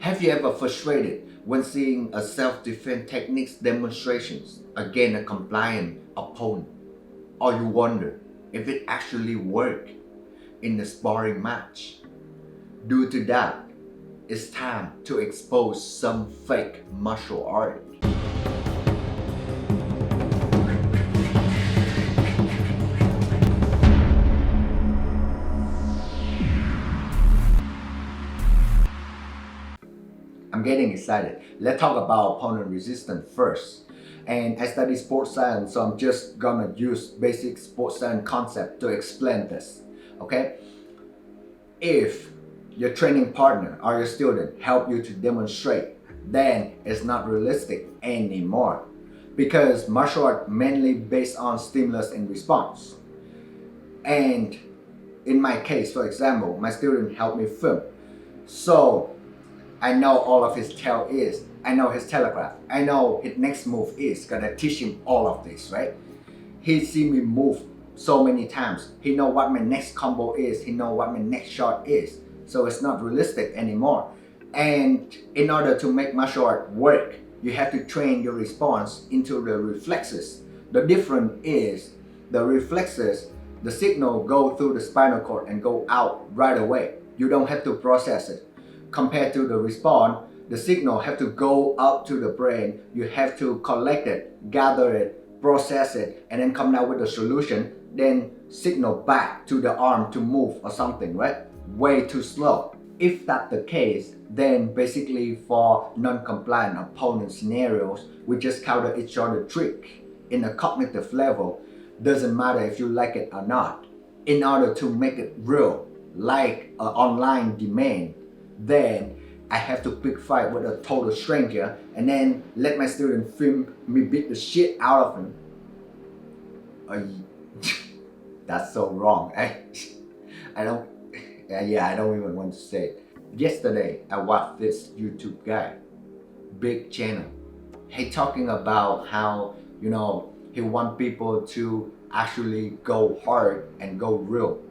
Have you ever frustrated when seeing a self-defense techniques demonstrations against a compliant opponent? Or you wonder if it actually worked in the sparring match? Due to that, it's time to expose some fake martial art. I'm getting excited. Let's talk about opponent resistance first. And I study sports science, so I'm just gonna use basic sports science concept to explain this. Okay? If your training partner or your student help you to demonstrate, then it's not realistic anymore. Because martial art mainly based on stimulus and response. And in my case, for example, my student helped me film. So I know all of his tail is, I know his telegraph, I know his next move is, gonna teach him all of this, right? He see me move so many times. He know what my next combo is, he know what my next shot is. So it's not realistic anymore. And in order to make martial art work, you have to train your response into the reflexes. The difference is the reflexes, the signal go through the spinal cord and go out right away. You don't have to process it. Compared to the response, the signal have to go up to the brain. You have to collect it, gather it, process it, and then come out with a solution, then signal back to the arm to move or something, right? Way too slow. If that's the case, then basically for non-compliant opponent scenarios, we just counter each other trick. In a cognitive level, doesn't matter if you like it or not. In order to make it real, like an online demand, then I have to pick fight with a total stranger and then let my student film me beat the shit out of him. That's so wrong. I don't even want to say it. Yesterday, I watched this YouTube guy, big channel. He talking about how, he want people to actually go hard and go real,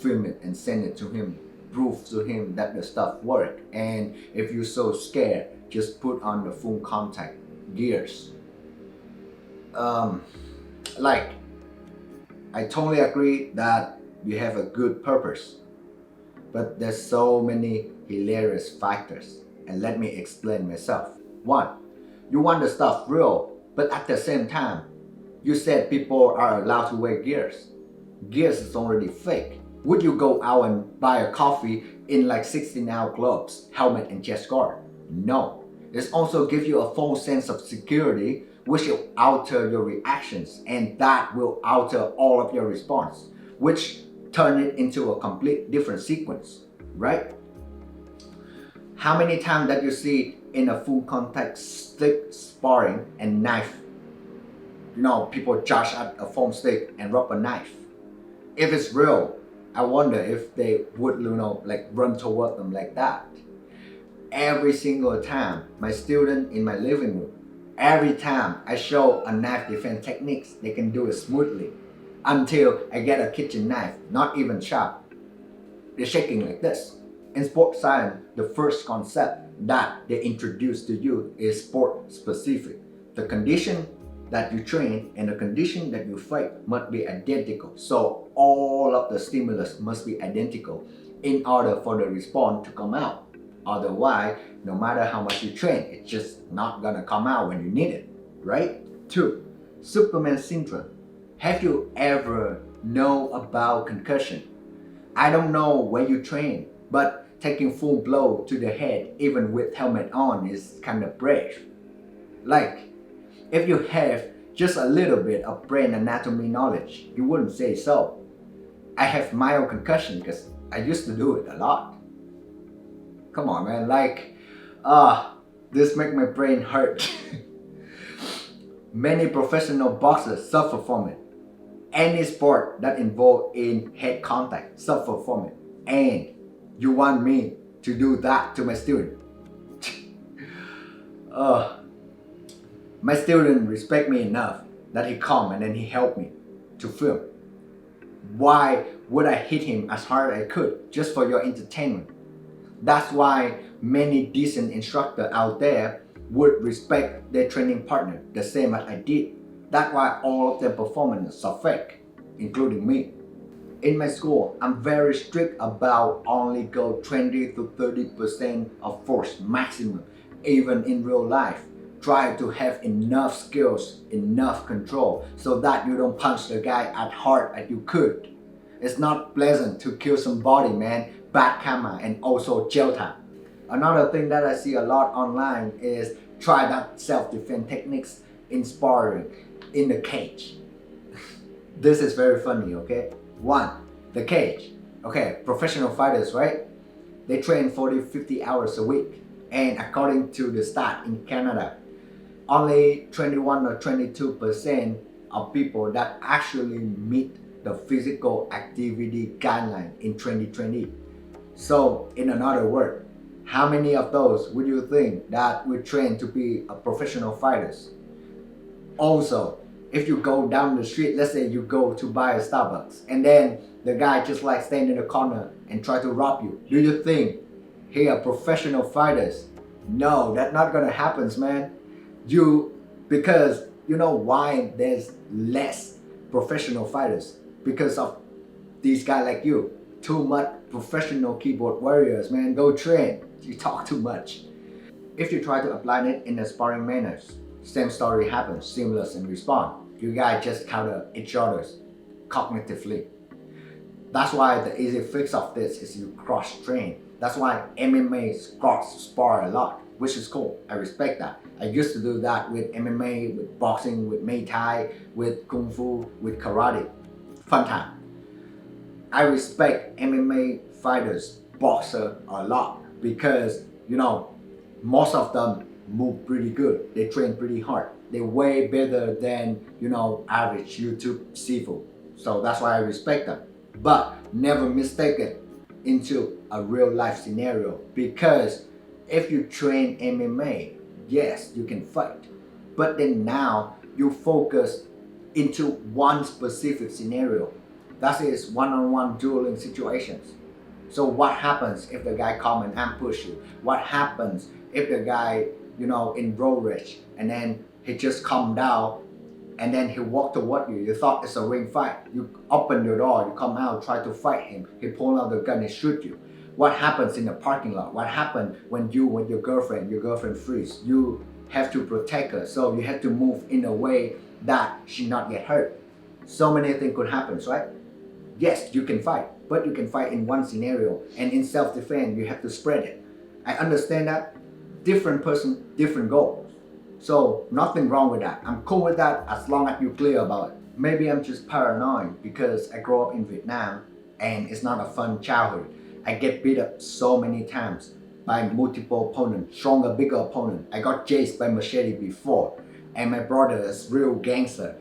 film it and send it to him, prove to him that the stuff work. And if you're so scared, just put on the full contact gears. I totally agree that you have a good purpose, but there's so many hilarious factors, and let me explain myself. One, you want the stuff real, but at the same time, you said people are allowed to wear gears. Gears is already fake. Would you go out and buy a coffee in like 16-ounce gloves, helmet and chest guard? No. This also gives you a false sense of security, which will alter your reactions, and that will alter all of your response, which turn it into a complete different sequence, right? How many times that you see in a full contact stick sparring and knife? People charge at a foam stick and rub a knife. If it's real, I wonder if they would, run toward them like that. Every single time, my student in my living room, every time I show a knife defense techniques, they can do it smoothly. Until I get a kitchen knife, not even sharp. They're shaking like this. In sports science, the first concept that they introduce to you is sport specific. The condition that you train and the condition that you fight must be identical. So all of the stimulus must be identical in order for the response to come out. Otherwise, no matter how much you train, it's just not gonna come out when you need it, right? 2. Superman syndrome. Have you ever know about concussion? I don't know where you train, but taking full blow to the head even with helmet on is kind of brave. If you have just a little bit of brain anatomy knowledge, you wouldn't say so. I have mild concussion because I used to do it a lot. Come on, man, this makes my brain hurt. Many professional boxers suffer from it. Any sport that involves in head contact suffer from it. And you want me to do that to my student? My student respect me enough that he come and then he helped me to film. Why would I hit him as hard as I could just for your entertainment? That's why many decent instructors out there would respect their training partner the same as I did. That's why all of their performances are fake, including me. In my school, I'm very strict about only go 20 to 30% of force maximum. Even in real life, try to have enough skills, enough control so that you don't punch the guy as hard as you could. It's not pleasant to kill somebody, man. Bad karma and also jail time. Another thing that I see a lot online is try that self-defense techniques in sparring in the cage. This is very funny, okay? One, the cage. Okay, professional fighters, right? They train 40, 50 hours a week. And according to the stat in Canada, only 21 or 22% of people that actually meet the physical activity guideline in 2020. So, in another word, how many of those would you think that would train to be a professional fighters? Also, if you go down the street, let's say you go to buy a Starbucks, and then the guy just like stand in the corner and try to rob you, do you think he are professional fighters? No, that's not gonna happen, man. Because you know why there's less professional fighters? Because of these guys like you. Too much professional keyboard warriors, man. Go train. You talk too much. If you try to apply it in a sparring manner, same story happens, seamless in response. You guys just counter each other's cognitively. That's why the easy fix of this is you cross train. That's why MMA cross spar a lot, which is cool. I respect that. I used to do that with MMA, with boxing, with Muay Thai, with Kung Fu, with karate. Fun time. I respect MMA fighters, boxer a lot because, you know, most of them move pretty good. They train pretty hard. They're way better than, you know, average YouTube sifu. So that's why I respect them. But never mistake it into a real life scenario, because if you train MMA, yes, you can fight. But then now you focus into one specific scenario. That is one-on-one dueling situations. So what happens if the guy come and ambush you? What happens if the guy, you know, in road rage and then he just come down and then he walk toward you? You thought it's a ring fight. You open your door, you come out, try to fight him. He pull out the gun and shoot you. What happens in the parking lot? What happens when you with your girlfriend freeze? You have to protect her, so you have to move in a way that she not get hurt. So many things could happen, right? Yes, you can fight, but you can fight in one scenario, and in self-defense, you have to spread it. I understand that. Different person, different goals. So nothing wrong with that. I'm cool with that as long as you're clear about it. Maybe I'm just paranoid because I grew up in Vietnam and it's not a fun childhood. I get beat up so many times by multiple opponents, stronger, bigger opponent. I got chased by machete before, and my brother is real gangster.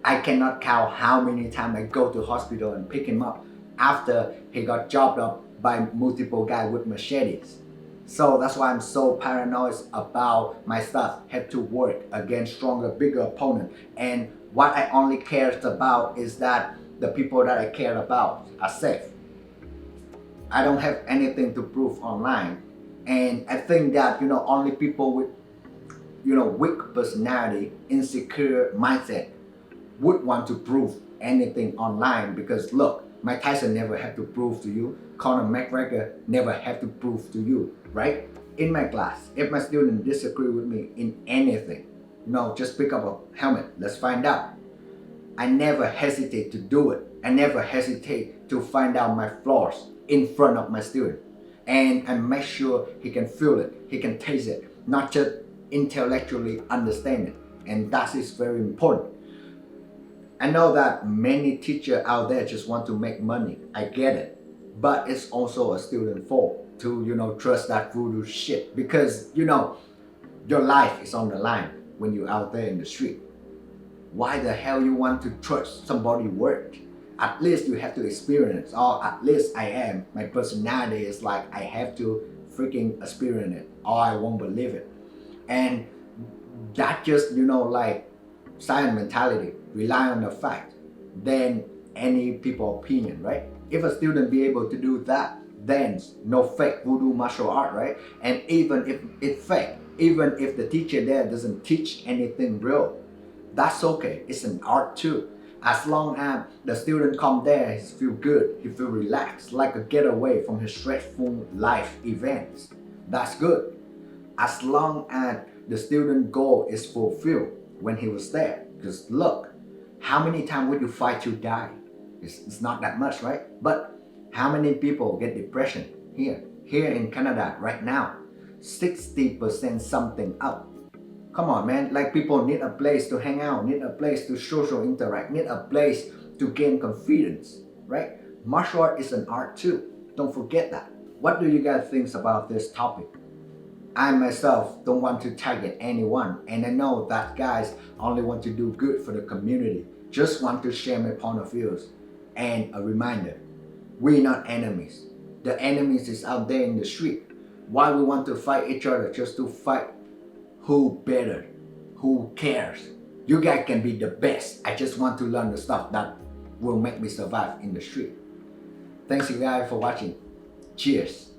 I cannot count how many times I go to hospital and pick him up after he got chopped up by multiple guys with machetes. So that's why I'm so paranoid about my stuff. Have to work against stronger, bigger opponent. And what I only cared about is that the people that I care about are safe. I don't have anything to prove online. And I think that, you know, only people with, you know, weak personality, insecure mindset would want to prove anything online, because look, Mike Tyson never had to prove to you, Conor McGregor never had to prove to you, right? In my class, if my student disagree with me in anything, you know, just pick up a helmet, let's find out. I never hesitate to do it. I never hesitate to find out my flaws in front of my student. And I make sure he can feel it, he can taste it, not just intellectually understand it. And that is very important. I know that many teachers out there just want to make money. I get it. But it's also a student fault to, you know, trust that voodoo shit, because, you know, your life is on the line when you're out there in the street. Why the hell you want to trust somebody's word? At least you have to experience, or at least I am. My personality is like, I have to freaking experience it, or I won't believe it. And that just, you know, like science mentality, rely on the fact, then any people opinion, right? If a student be able to do that, dance, no fake voodoo martial art, right? And even if it's fake, even if the teacher there doesn't teach anything real, that's okay. It's an art too. As long as the student come there, he feel good, he feel relaxed, like a getaway from his stressful life events. That's good. As long as the student goal is fulfilled when he was there. Because look, how many times would you fight to die? It's not that much, right? But how many people get depression here? Here in Canada right now, 60% something up. Come on, man. Like people need a place to hang out, need a place to social interact, need a place to gain confidence, right? Martial art is an art too. Don't forget that. What do you guys think about this topic? I myself don't want to target anyone, and I know that guys only want to do good for the community. Just want to share my point of views. And a reminder, we're not enemies. The enemies is out there in the street. Why we want to fight each other? Just to fight who better, who cares. You guys can be the best. I just want to learn the stuff that will make me survive in the street. Thanks you guys for watching. Cheers.